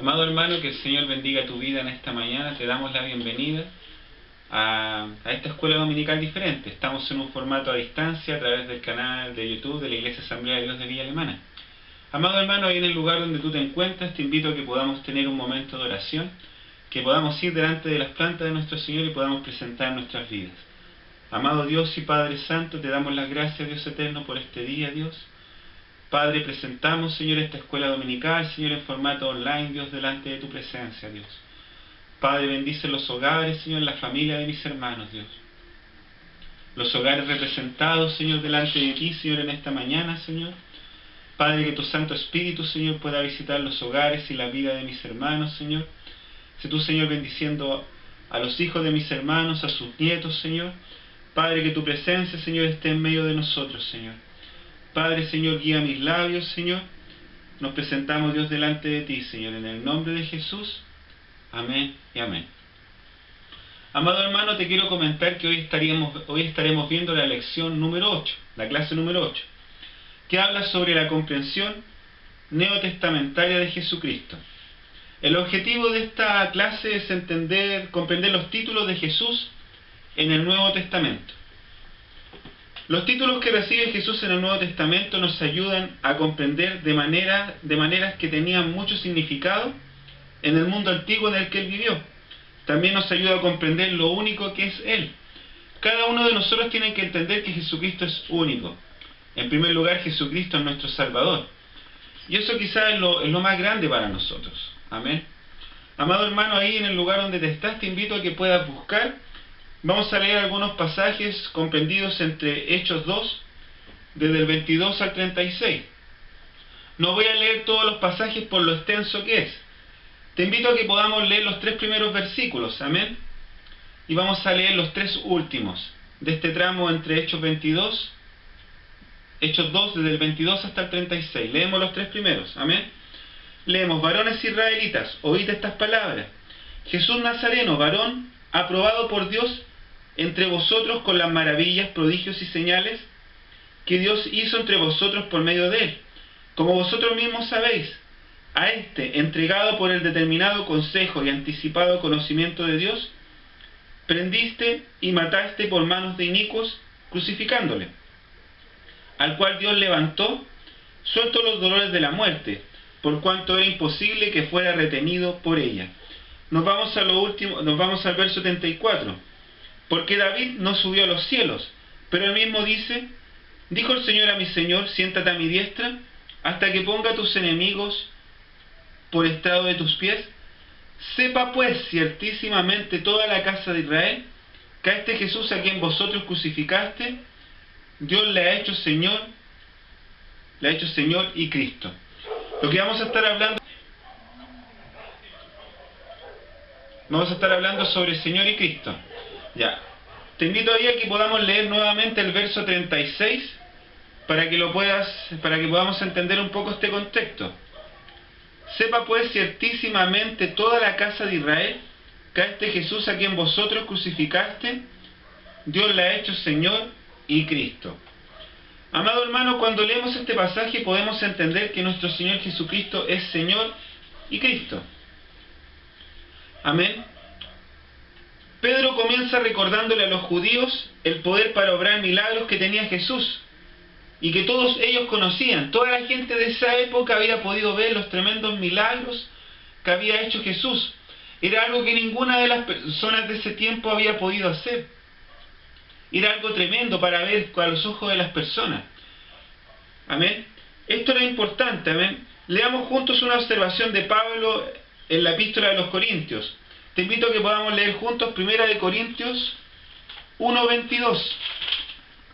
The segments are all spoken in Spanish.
Amado hermano, que el Señor bendiga tu vida en esta mañana. Te damos la bienvenida a esta escuela dominical diferente. Estamos en un formato a distancia a través del canal de YouTube de la Iglesia Asamblea de Dios de Villa Alemana. Amado hermano, ahí en el lugar donde tú te encuentras, te invito a que podamos tener un momento de oración, que podamos ir delante de las plantas de nuestro Señor y podamos presentar nuestras vidas. Amado Dios y Padre Santo, te damos las gracias, Dios eterno, por este día, Dios. Padre, presentamos, Señor, esta escuela dominical, Señor, en formato online, Dios, delante de tu presencia, Dios. Padre, bendice los hogares, Señor, la familia de mis hermanos, Dios. Los hogares representados, Señor, delante de ti, Señor, en esta mañana, Señor. Padre, que tu Santo Espíritu, Señor, pueda visitar los hogares y la vida de mis hermanos, Señor. Sé tú, Señor, bendiciendo a los hijos de mis hermanos, a sus nietos, Señor. Padre, que tu presencia, Señor, esté en medio de nosotros, Señor. Padre, Señor, guía mis labios, Señor. Nos presentamos, Dios, delante de ti, Señor, en el nombre de Jesús. Amén y amén. Amado hermano, te quiero comentar que hoy estaremos viendo la lección número 8, la clase número 8, que habla sobre la comprensión neotestamentaria de Jesucristo. El objetivo de esta clase es comprender los títulos de Jesús en el Nuevo Testamento. Los títulos que recibe Jesús en el Nuevo Testamento nos ayudan a comprender de maneras que tenían mucho significado en el mundo antiguo en el que Él vivió. También nos ayuda a comprender lo único que es Él. Cada uno de nosotros tiene que entender que Jesucristo es único. En primer lugar, Jesucristo es nuestro Salvador. Y eso quizás es lo más grande para nosotros. Amén. Amado hermano, ahí en el lugar donde te estás, te invito a que puedas buscar. Vamos a leer algunos pasajes comprendidos entre Hechos 2, desde el 22 al 36. No voy a leer todos los pasajes por lo extenso que es. Te invito a que podamos leer los 3 primeros versículos, amén. Y vamos a leer los 3 últimos de este tramo entre Hechos 2, desde el 22 hasta el 36. Leemos los 3 primeros, amén. Leemos: varones israelitas, oíd estas palabras. Jesús Nazareno, varón aprobado por Dios entre vosotros con las maravillas, prodigios y señales que Dios hizo entre vosotros por medio de él. Como vosotros mismos sabéis, a este, entregado por el determinado consejo y anticipado conocimiento de Dios, prendiste y mataste por manos de inicuos, crucificándole, al cual Dios levantó, suelto los dolores de la muerte, por cuanto era imposible que fuera retenido por ella. Nos vamos al verso 74. Porque David no subió a los cielos, pero él mismo dice: dijo el Señor a mi Señor, siéntate a mi diestra, hasta que ponga a tus enemigos por estrado de tus pies. Sepa pues ciertísimamente toda la casa de Israel, que a este Jesús a quien vosotros crucificaste, Dios le ha hecho Señor y Cristo. Lo que vamos a estar hablando sobre Señor y Cristo. Ya. Te invito ahí a que podamos leer nuevamente el verso 36 para que podamos entender un poco este contexto. Sepa pues ciertísimamente toda la casa de Israel, que a este Jesús a quien vosotros crucificaste, Dios le ha hecho Señor y Cristo. Amado hermano, cuando leemos este pasaje podemos entender que nuestro Señor Jesucristo es Señor y Cristo. Amén. Pedro comienza recordándole a los judíos el poder para obrar milagros que tenía Jesús y que todos ellos conocían. Toda la gente de esa época había podido ver los tremendos milagros que había hecho Jesús. Era algo que ninguna de las personas de ese tiempo había podido hacer. Era algo tremendo para ver a los ojos de las personas. Amén. Esto era importante. Amén. Leamos juntos una observación de Pablo en la epístola de los Corintios. Te invito a que podamos leer juntos 1 Corintios 1:22.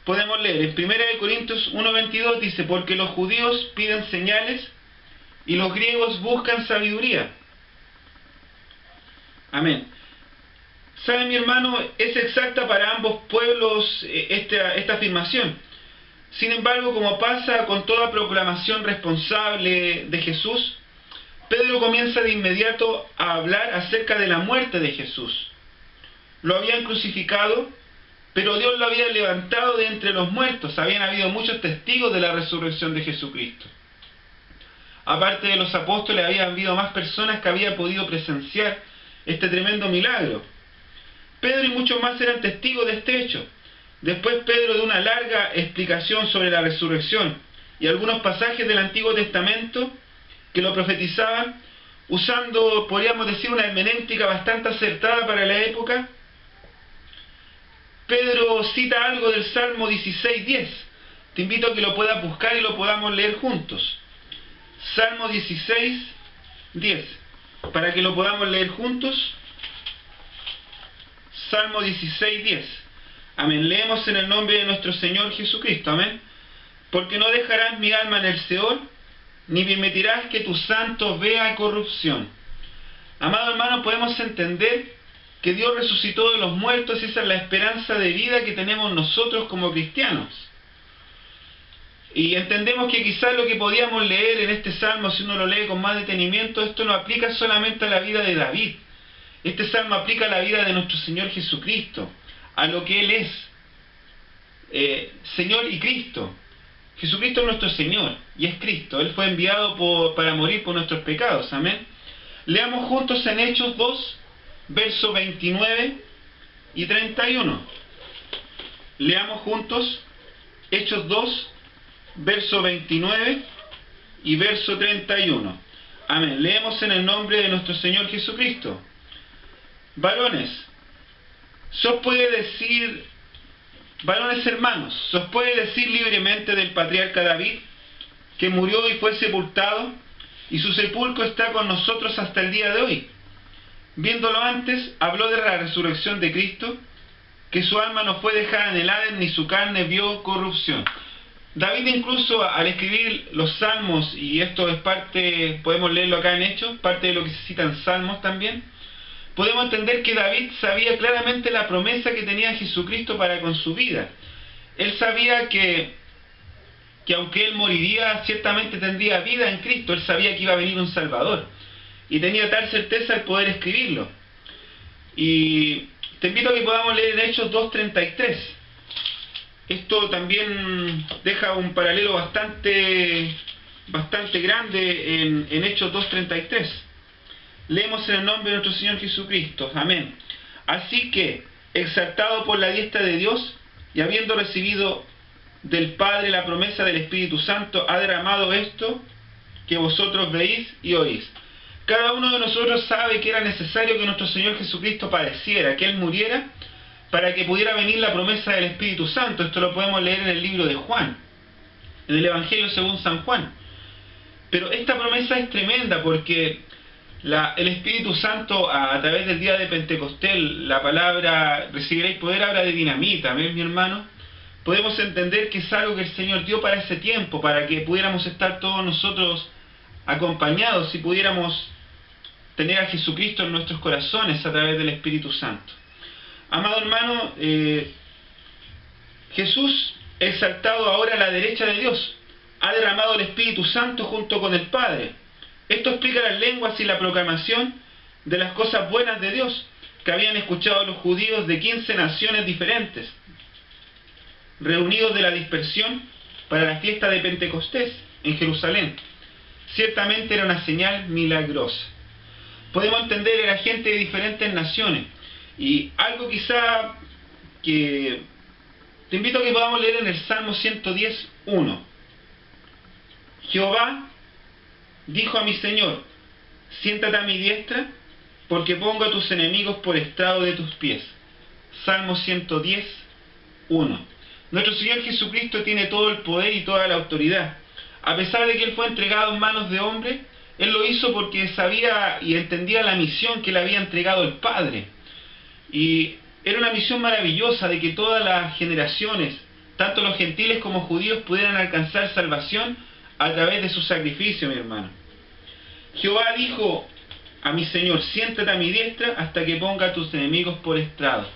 Podemos leer, en 1 Corintios 1:22 dice: porque los judíos piden señales y los griegos buscan sabiduría. Amén. ¿Sabe, mi hermano? Es exacta para ambos pueblos esta afirmación. Sin embargo, como pasa con toda proclamación responsable de Jesús, Pedro comienza de inmediato a hablar acerca de la muerte de Jesús. Lo habían crucificado, pero Dios lo había levantado de entre los muertos. Habían habido muchos testigos de la resurrección de Jesucristo. Aparte de los apóstoles, había habido más personas que habían podido presenciar este tremendo milagro. Pedro y muchos más eran testigos de este hecho. Después Pedro dio una larga explicación sobre la resurrección y algunos pasajes del Antiguo Testamento que lo profetizaban, usando, podríamos decir, una hermenéutica bastante acertada para la época. Pedro cita algo del Salmo 16:10. Te invito a que lo puedas buscar y lo podamos leer juntos. Salmo 16:10. Para que lo podamos leer juntos. Salmo 16:10. Amén. Leemos en el nombre de nuestro Señor Jesucristo. Amén. Porque no dejarás mi alma en el Seol, ni permitirás que tu santo vea corrupción. Amado hermano, podemos entender que Dios resucitó de los muertos y esa es la esperanza de vida que tenemos nosotros como cristianos. Y entendemos que quizás lo que podíamos leer en este salmo, si uno lo lee con más detenimiento, esto no aplica solamente a la vida de David. Este salmo aplica a la vida de nuestro Señor Jesucristo, a lo que Él es, Señor y Cristo. Jesucristo es nuestro Señor y es Cristo. Él fue enviado para morir por nuestros pecados. Amén. Leamos juntos en Hechos 2, versos 29 y 31. Leamos juntos Hechos 2, verso 29 y verso 31. Amén. Leemos en el nombre de nuestro Señor Jesucristo. Varones, varones hermanos, ¿se os puede decir libremente del patriarca David, que murió y fue sepultado, y su sepulcro está con nosotros hasta el día de hoy? Viéndolo antes, habló de la resurrección de Cristo, que su alma no fue dejada en el Hades, ni su carne vio corrupción. David incluso al escribir los salmos, y esto es parte, podemos leerlo acá en Hechos, parte de lo que se cita en Salmos también, podemos entender que David sabía claramente la promesa que tenía Jesucristo para con su vida. Él sabía que aunque él moriría, ciertamente tendría vida en Cristo. Él sabía que iba a venir un Salvador. Y tenía tal certeza el poder escribirlo. Y te invito a que podamos leer en Hechos 2:33. Esto también deja un paralelo bastante grande en Hechos 2:33. Leemos en el nombre de nuestro Señor Jesucristo. Amén. Así que, exaltado por la diestra de Dios, y habiendo recibido del Padre la promesa del Espíritu Santo, ha derramado esto que vosotros veis y oís. Cada uno de nosotros sabe que era necesario que nuestro Señor Jesucristo padeciera, que Él muriera, para que pudiera venir la promesa del Espíritu Santo. Esto lo podemos leer en el libro de Juan, en el Evangelio según San Juan. Pero esta promesa es tremenda porque el Espíritu Santo, a través del día de Pentecostés, la palabra recibiréis poder habla de dinamita. ¿Ves, mi hermano? Podemos entender que es algo que el Señor dio para ese tiempo, para que pudiéramos estar todos nosotros acompañados y pudiéramos tener a Jesucristo en nuestros corazones a través del Espíritu Santo. Amado hermano, Jesús, exaltado ahora a la derecha de Dios, ha derramado el Espíritu Santo junto con el Padre. Esto explica las lenguas y la proclamación de las cosas buenas de Dios que habían escuchado los judíos de 15 naciones diferentes, reunidos de la dispersión para la fiesta de Pentecostés en Jerusalén. Ciertamente era una señal milagrosa. Podemos entender, era gente de diferentes naciones. Y algo quizá que te invito a que podamos leer en el Salmo 110:1. Jehová dijo a mi Señor, siéntate a mi diestra, porque pongo a tus enemigos por estrado de tus pies. Salmo 110:1. Nuestro Señor Jesucristo tiene todo el poder y toda la autoridad. A pesar de que Él fue entregado en manos de hombres, Él lo hizo porque sabía y entendía la misión que le había entregado el Padre. Y era una misión maravillosa de que todas las generaciones, tanto los gentiles como judíos, pudieran alcanzar salvación a través de su sacrificio, mi hermano. Jehová dijo a mi Señor, siéntate a mi diestra hasta que ponga a tus enemigos por estrado.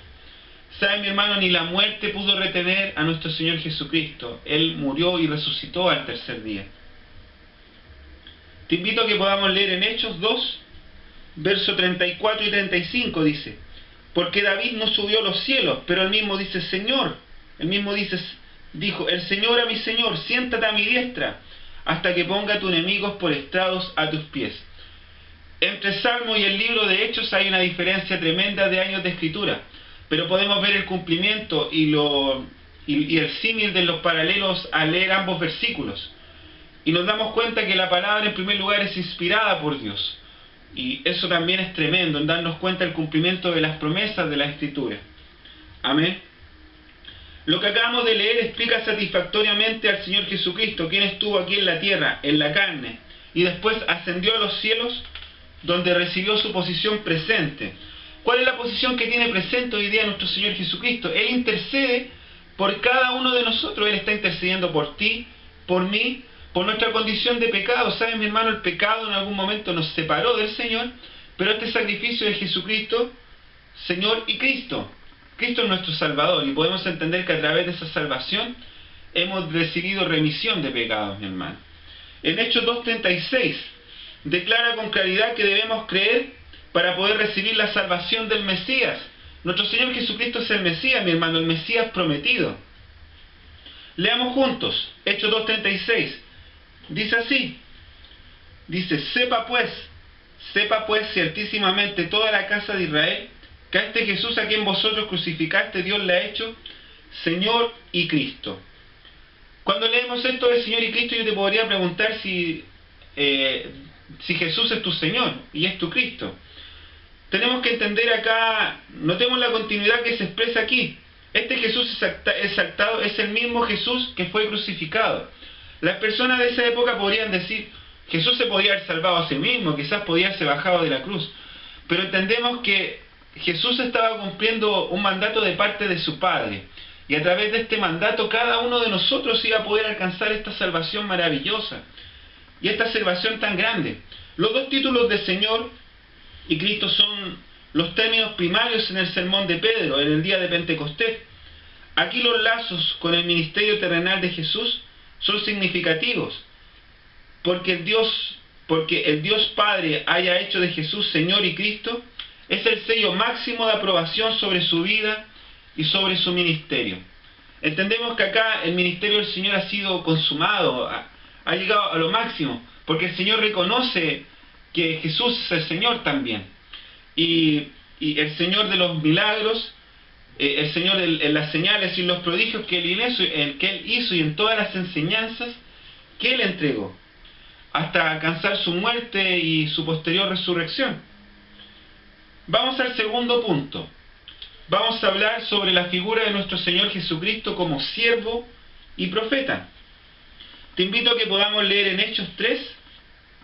¿Sabe, mi hermano? Ni la muerte pudo retener a nuestro Señor Jesucristo. Él murió y resucitó al tercer día. Te invito a que podamos leer en Hechos 2, versos 34 y 35, dice, porque David no subió a los cielos, pero él mismo dice, Señor, dijo, el Señor a mi Señor, siéntate a mi diestra, hasta que ponga a tus enemigos por estrados a tus pies. Entre Salmo y el libro de Hechos hay una diferencia tremenda de años de escritura, pero podemos ver el cumplimiento y el símil de los paralelos al leer ambos versículos. Y nos damos cuenta que la palabra en primer lugar es inspirada por Dios. Y eso también es tremendo, en darnos cuenta del cumplimiento de las promesas de la Escritura. Amén. Lo que acabamos de leer explica satisfactoriamente al Señor Jesucristo, quien estuvo aquí en la tierra, en la carne, y después ascendió a los cielos, donde recibió su posición presente. ¿Cuál es la posición que tiene presente hoy día nuestro Señor Jesucristo? Él intercede por cada uno de nosotros. Él está intercediendo por ti, por mí, por nuestra condición de pecado. ¿Sabes, mi hermano? El pecado en algún momento nos separó del Señor, pero este sacrificio de Jesucristo, Señor y Cristo. Cristo es nuestro Salvador, y podemos entender que a través de esa salvación hemos recibido remisión de pecados, mi hermano. En Hechos 2:36 declara con claridad que debemos creer para poder recibir la salvación del Mesías. Nuestro Señor Jesucristo es el Mesías, mi hermano, el Mesías prometido. Leamos juntos, Hechos 2:36. Dice así, dice, sepa pues ciertísimamente toda la casa de Israel, que a este Jesús a quien vosotros crucificaste, Dios le ha hecho Señor y Cristo. Cuando leemos esto de Señor y Cristo, yo te podría preguntar si Jesús es tu Señor y es tu Cristo. Tenemos que entender acá, notemos la continuidad que se expresa aquí. Este Jesús exaltado es el mismo Jesús que fue crucificado. Las personas de esa época podrían decir, Jesús se podía haber salvado a sí mismo, quizás podía haberse bajado de la cruz. Pero entendemos que Jesús estaba cumpliendo un mandato de parte de su Padre. Y a través de este mandato cada uno de nosotros iba a poder alcanzar esta salvación maravillosa. Y esta salvación tan grande. Los dos títulos de Señor y Cristo son los términos primarios en el sermón de Pedro, en el día de Pentecostés. Aquí los lazos con el ministerio terrenal de Jesús son significativos, porque el Dios Padre haya hecho de Jesús Señor y Cristo, es el sello máximo de aprobación sobre su vida y sobre su ministerio. Entendemos que acá el ministerio del Señor ha sido consumado, ha llegado a lo máximo, porque el Señor reconoce que Jesús es el Señor también. Y el Señor de los milagros, el Señor en las señales y los prodigios que Él hizo y en todas las enseñanzas que Él entregó, hasta alcanzar su muerte y su posterior resurrección. Vamos al segundo punto. Vamos a hablar sobre la figura de nuestro Señor Jesucristo como siervo y profeta. Te invito a que podamos leer en Hechos 3,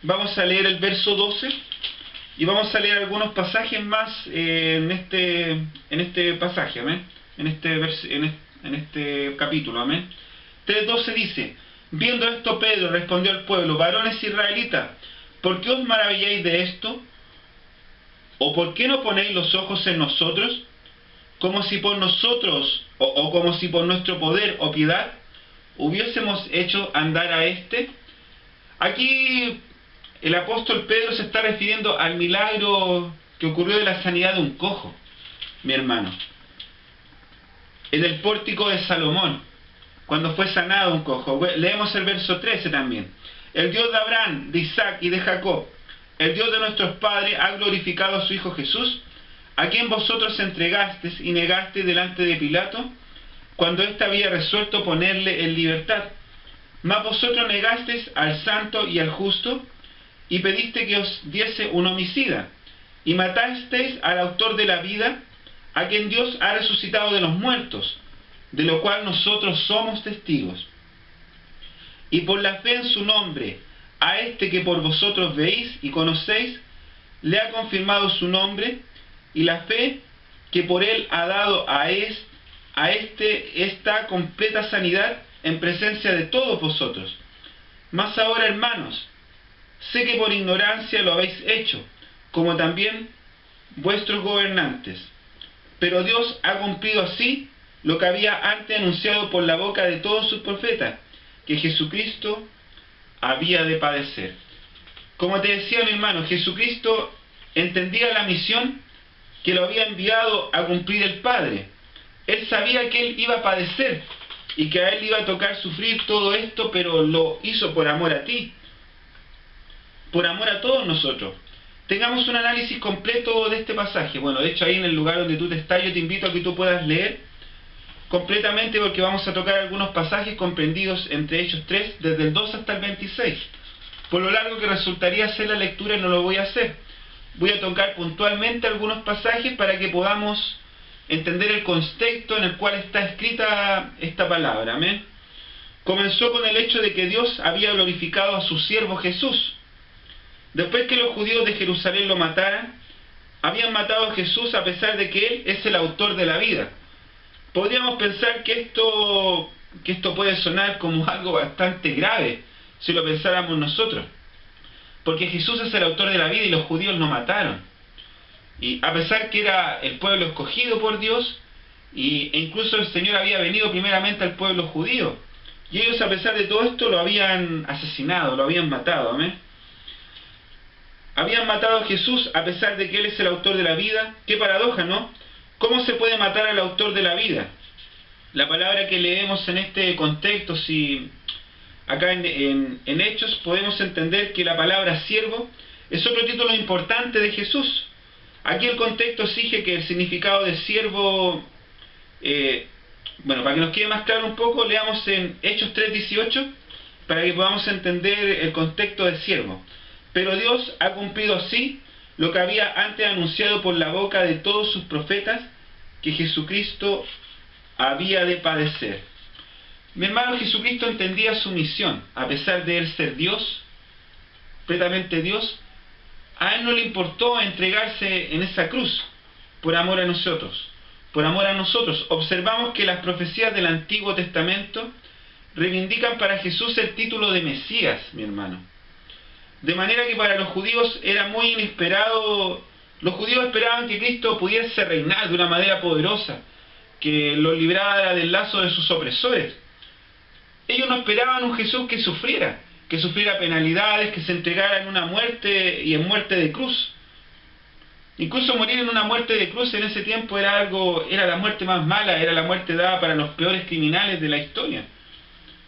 vamos a leer el verso 12, y vamos a leer algunos pasajes más en este pasaje, amén, en este capítulo, amén. 3:12 dice, viendo esto Pedro respondió al pueblo, varones israelitas, ¿por qué os maravilláis de esto? ¿O por qué no ponéis los ojos en nosotros, como si por nosotros, o como si por nuestro poder o piedad, hubiésemos hecho andar a éste? Aquí el apóstol Pedro se está refiriendo al milagro que ocurrió de la sanidad de un cojo, mi hermano. En el pórtico de Salomón, cuando fue sanado un cojo. Leemos el verso 13 también. El Dios de Abraham, de Isaac y de Jacob, el Dios de nuestros padres, ha glorificado a su Hijo Jesús, a quien vosotros entregasteis y negasteis delante de Pilato, cuando éste había resuelto ponerle en libertad. Mas vosotros negasteis al santo y al justo, y pediste que os diese un homicida, y matasteis al autor de la vida, a quien Dios ha resucitado de los muertos, de lo cual nosotros somos testigos. Y por la fe en su nombre, a este que por vosotros veis y conocéis, le ha confirmado su nombre, y la fe que por él ha dado a este esta completa sanidad en presencia de todos vosotros. Mas ahora, hermanos, sé que por ignorancia lo habéis hecho, como también vuestros gobernantes. Pero Dios ha cumplido así lo que había antes anunciado por la boca de todos sus profetas, que Jesucristo había de padecer. Como te decía, mi hermano, Jesucristo entendía la misión que lo había enviado a cumplir el Padre. Él sabía que Él iba a padecer, y que a él iba a tocar sufrir todo esto, pero lo hizo por amor a ti, por amor a todos nosotros. Tengamos un análisis completo de este pasaje. Bueno, de hecho ahí en el lugar donde tú te estás, yo te invito a que tú puedas leer completamente, porque vamos a tocar algunos pasajes comprendidos entre Hechos 3, desde el 2 hasta el 26. Por lo largo que resultaría hacer la lectura, no lo voy a hacer. Voy a tocar puntualmente algunos pasajes para que podamos entender el contexto en el cual está escrita esta palabra. Amén. Comenzó con el hecho de que Dios había glorificado a su siervo Jesús. Después que los judíos de Jerusalén lo mataran, habían matado a Jesús a pesar de que Él es el autor de la vida. Podríamos pensar que esto puede sonar como algo bastante grave, si lo pensáramos nosotros. Porque Jesús es el autor de la vida y los judíos lo mataron. Y a pesar que era el pueblo escogido por Dios, e incluso el Señor había venido primeramente al pueblo judío. Y ellos, a pesar de todo esto, lo habían asesinado, lo habían matado. Amén. Habían matado a Jesús a pesar de que Él es el autor de la vida. Qué paradoja, ¿no? ¿Cómo se puede matar al autor de la vida? La palabra que leemos en este contexto, si acá en Hechos, podemos entender que la palabra siervo es otro título importante de Jesús. Aquí el contexto exige que el significado de siervo, bueno, para que nos quede más claro un poco, leamos en Hechos 3:18, para que podamos entender el contexto de siervo. Pero Dios ha cumplido así lo que había antes anunciado por la boca de todos sus profetas, que Jesucristo había de padecer. Mi hermano, Jesucristo entendía su misión. A pesar de Él ser Dios, completamente Dios, a Él no le importó entregarse en esa cruz por amor a nosotros. Por amor a nosotros. Observamos que las profecías del Antiguo Testamento reivindican para Jesús el título de Mesías, mi hermano. De manera que para los judíos era muy inesperado. Los judíos esperaban que Cristo pudiese reinar de una manera poderosa, que los librara del lazo de sus opresores. Ellos no esperaban un Jesús que sufriera penalidades, que se entregara en una muerte y en muerte de cruz. Incluso morir en una muerte de cruz en ese tiempo era la muerte más mala, era la muerte dada para los peores criminales de la historia,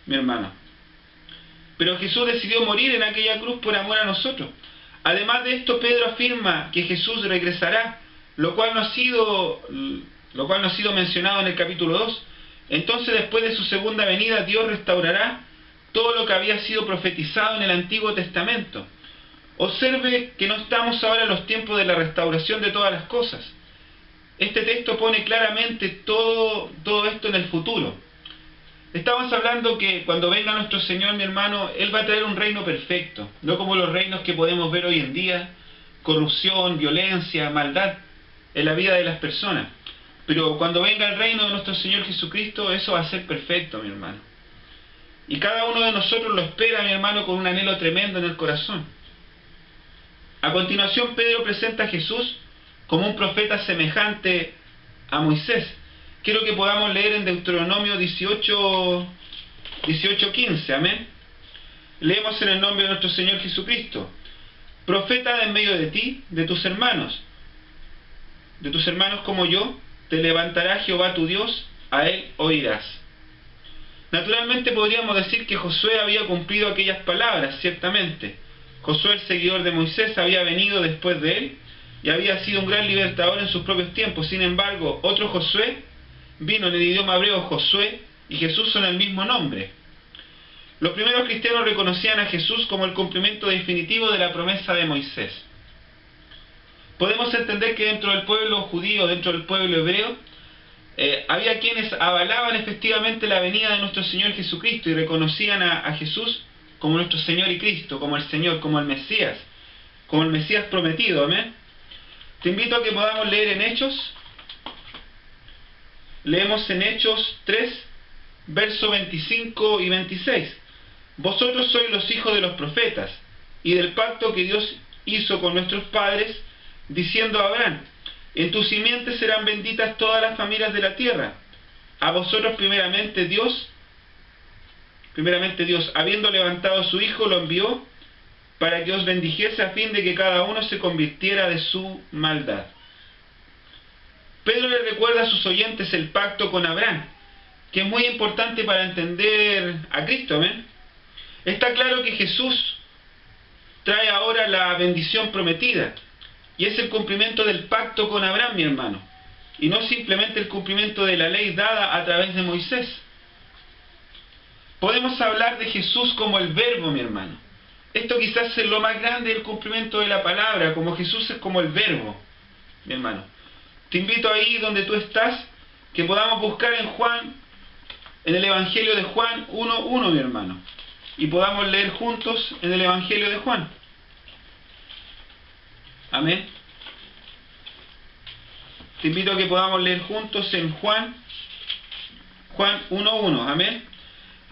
mi hermano. Pero Jesús decidió morir en aquella cruz por amor a nosotros. Además de esto, Pedro afirma que Jesús regresará, lo cual no ha sido mencionado en el capítulo 2. Entonces, después de su segunda venida, Dios restaurará todo lo que había sido profetizado en el Antiguo Testamento. Observe que no estamos ahora en los tiempos de la restauración de todas las cosas. Este texto pone claramente todo esto en el futuro. Estamos hablando que cuando venga nuestro Señor, mi hermano, Él va a traer un reino perfecto, no como los reinos que podemos ver hoy en día, corrupción, violencia, maldad en la vida de las personas. Pero cuando venga el reino de nuestro Señor Jesucristo, eso va a ser perfecto, mi hermano. Y cada uno de nosotros lo espera, mi hermano, con un anhelo tremendo en el corazón. A continuación, Pedro presenta a Jesús como un profeta semejante a Moisés. Quiero que podamos leer en Deuteronomio 18:15, amén. Leemos en el nombre de nuestro Señor Jesucristo. Profeta en medio de ti, de tus hermanos como yo, te levantará Jehová tu Dios, a Él oirás. Naturalmente podríamos decir que Josué había cumplido aquellas palabras, ciertamente. Josué, el seguidor de Moisés, había venido después de él y había sido un gran libertador en sus propios tiempos. Sin embargo, otro Josué vino, en el idioma hebreo Josué y Jesús son el mismo nombre. Los primeros cristianos reconocían a Jesús como el cumplimiento definitivo de la promesa de Moisés. Podemos entender que dentro del pueblo judío, dentro del pueblo hebreo, había quienes avalaban efectivamente la venida de nuestro Señor Jesucristo y reconocían a Jesús como nuestro Señor y Cristo, como el Señor, como el Mesías prometido, amén. Te invito a que podamos leer en Hechos. Leemos en Hechos 3, versos 25 y 26. Vosotros sois los hijos de los profetas, y del pacto que Dios hizo con nuestros padres, diciendo a Abraham: en tu simiente serán benditas todas las familias de la tierra. A vosotros primeramente Dios, habiendo levantado a su Hijo, lo envió para que os bendijese a fin de que cada uno se convirtiera de su maldad. Pedro le recuerda a sus oyentes el pacto con Abraham, que es muy importante para entender a Cristo, amén. Está claro que Jesús trae ahora la bendición prometida, y es el cumplimiento del pacto con Abraham, mi hermano, y no simplemente el cumplimiento de la ley dada a través de Moisés. Podemos hablar de Jesús como el verbo, mi hermano. Esto quizás es lo más grande del cumplimiento de la palabra, como Jesús es como el verbo, mi hermano. Te invito ahí donde tú estás, que podamos buscar en Juan, en el Evangelio de Juan 1:1, mi hermano, y podamos leer juntos en el Evangelio de Juan. Amén. Te invito a que podamos leer juntos en Juan 1:1. Amén.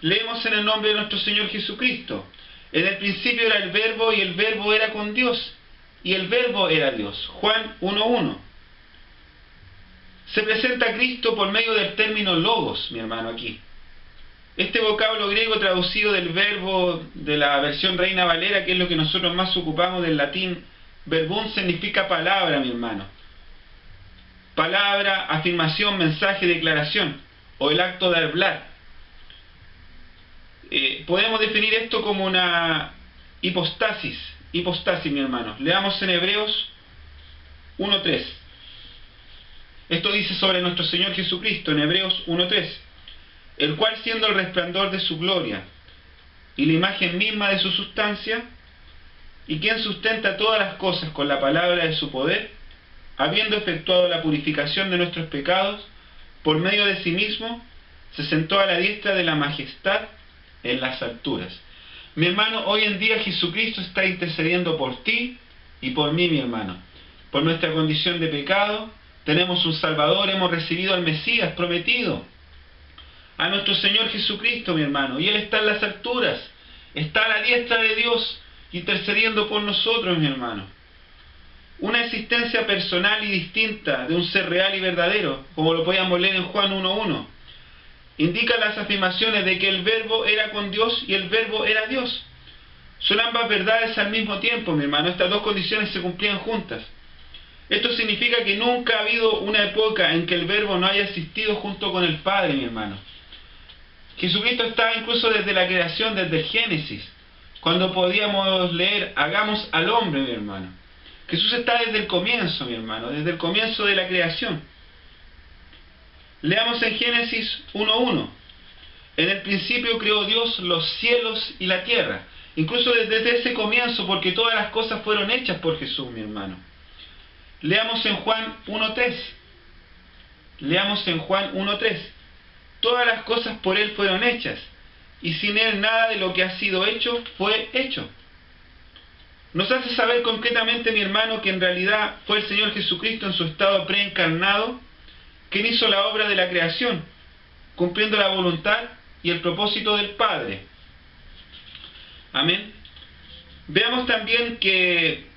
Leemos en el nombre de nuestro Señor Jesucristo. En el principio era el Verbo, y el Verbo era con Dios, y el Verbo era Dios. Juan 1:1. Se presenta a Cristo por medio del término logos, mi hermano, aquí. Este vocablo griego traducido del verbo de la versión Reina Valera, que es lo que nosotros más ocupamos del latín, verbum, significa palabra, mi hermano. Palabra, afirmación, mensaje, declaración, o el acto de hablar. Podemos definir esto como una hipostasis, mi hermano. Leamos en Hebreos 1:3. Esto dice sobre nuestro Señor Jesucristo en Hebreos 1:3, el cual, siendo el resplandor de su gloria y la imagen misma de su sustancia, y quien sustenta todas las cosas con la palabra de su poder, habiendo efectuado la purificación de nuestros pecados, por medio de sí mismo, se sentó a la diestra de la majestad en las alturas. Mi hermano, hoy en día Jesucristo está intercediendo por ti y por mí, mi hermano. Por nuestra condición de pecado, tenemos un Salvador, hemos recibido al Mesías prometido, a nuestro Señor Jesucristo, mi hermano, y Él está en las alturas, está a la diestra de Dios, intercediendo por nosotros, mi hermano. Una existencia personal y distinta de un ser real y verdadero, como lo podíamos leer en Juan 1:1. Indica las afirmaciones de que el Verbo era con Dios y el Verbo era Dios. Son ambas verdades al mismo tiempo, mi hermano. Estas dos condiciones se cumplían juntas. Esto significa que nunca ha habido una época en que el Verbo no haya existido junto con el Padre, mi hermano. Jesucristo estaba incluso desde la creación, desde el Génesis, cuando podíamos leer, hagamos al hombre, mi hermano. Jesús está desde el comienzo, mi hermano, desde el comienzo de la creación. Leamos en Génesis 1:1. En el principio creó Dios los cielos y la tierra. Incluso desde ese comienzo, porque todas las cosas fueron hechas por Jesús, mi hermano. Leamos en Juan 1:3. Leamos en Juan 1:3. Todas las cosas por Él fueron hechas, y sin Él nada de lo que ha sido hecho fue hecho. Nos hace saber concretamente, mi hermano, que en realidad fue el Señor Jesucristo en su estado preencarnado quien hizo la obra de la creación, cumpliendo la voluntad y el propósito del Padre. Amén. Veamos también que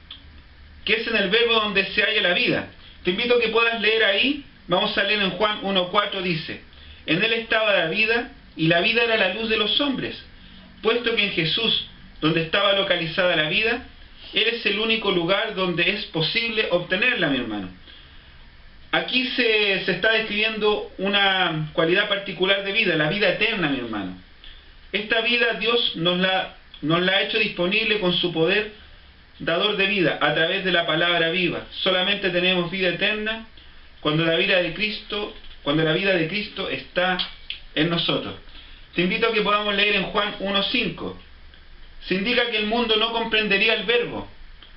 es en el Verbo donde se halla la vida. Te invito a que puedas leer ahí. Vamos a leer en Juan 1:4, dice: en Él estaba la vida, y la vida era la luz de los hombres. Puesto que en Jesús, donde estaba localizada la vida, Él es el único lugar donde es posible obtenerla, mi hermano. Aquí se está describiendo una cualidad particular de vida, la vida eterna, mi hermano. Esta vida Dios nos la ha hecho disponible con su poder dador de vida, a través de la palabra viva. Solamente tenemos vida eterna cuando la vida de Cristo está en nosotros. Te invito a que podamos leer en Juan 1:5. Se indica que el mundo no comprendería el Verbo.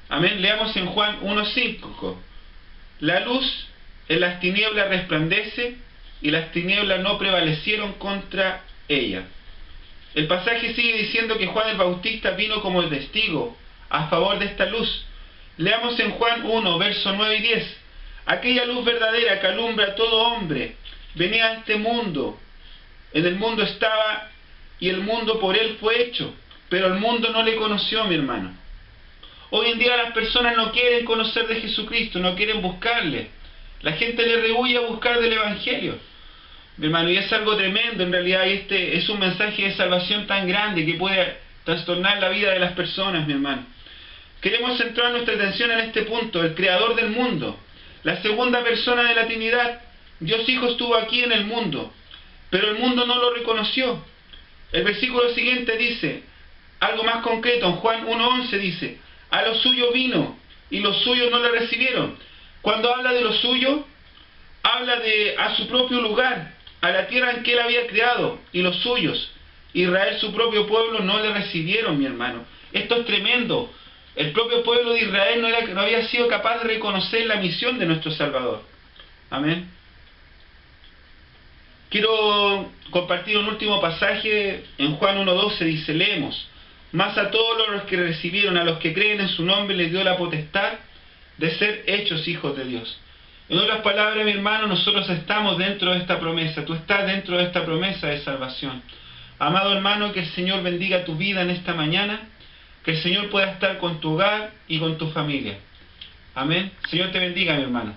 Amén. Leamos en Juan 1:5. La luz en las tinieblas resplandece, y las tinieblas no prevalecieron contra ella. El pasaje sigue diciendo que Juan el Bautista vino como el testigo a favor de esta luz. Leamos en Juan 1, versos 9 y 10. Aquella luz verdadera que alumbra a todo hombre venía a este mundo. En el mundo estaba, y el mundo por él fue hecho, pero el mundo no le conoció, mi hermano. Hoy en día las personas no quieren conocer de Jesucristo, no quieren buscarle. La gente le rehúye a buscar del Evangelio, mi hermano, y es algo tremendo en realidad. Este es un mensaje de salvación tan grande que puede trastornar la vida de las personas, mi hermano. Queremos centrar nuestra atención en este punto: el Creador del mundo, la segunda persona de la Trinidad. Dios Hijo estuvo aquí en el mundo. pero el mundo no lo reconoció. El versículo siguiente dice, algo más concreto, en Juan 1:11 dice, a los suyos vino, y los suyos no le recibieron. Cuando habla de los suyos, habla de a su propio lugar, a la tierra en que él había creado, y los suyos, Israel, su propio pueblo, no le recibieron, mi hermano. Esto es tremendo. El propio pueblo de Israel no había sido capaz de reconocer la misión de nuestro Salvador. Amén. Quiero compartir un último pasaje en Juan 1:12, dice, leemos, mas a todos los que recibieron, a los que creen en su nombre, les dio la potestad de ser hechos hijos de Dios. En otras palabras, mi hermano, nosotros estamos dentro de esta promesa, tú estás dentro de esta promesa de salvación. Amado hermano, que el Señor bendiga tu vida en esta mañana, que el Señor pueda estar con tu hogar y con tu familia. Amén. Señor te bendiga, mi hermano.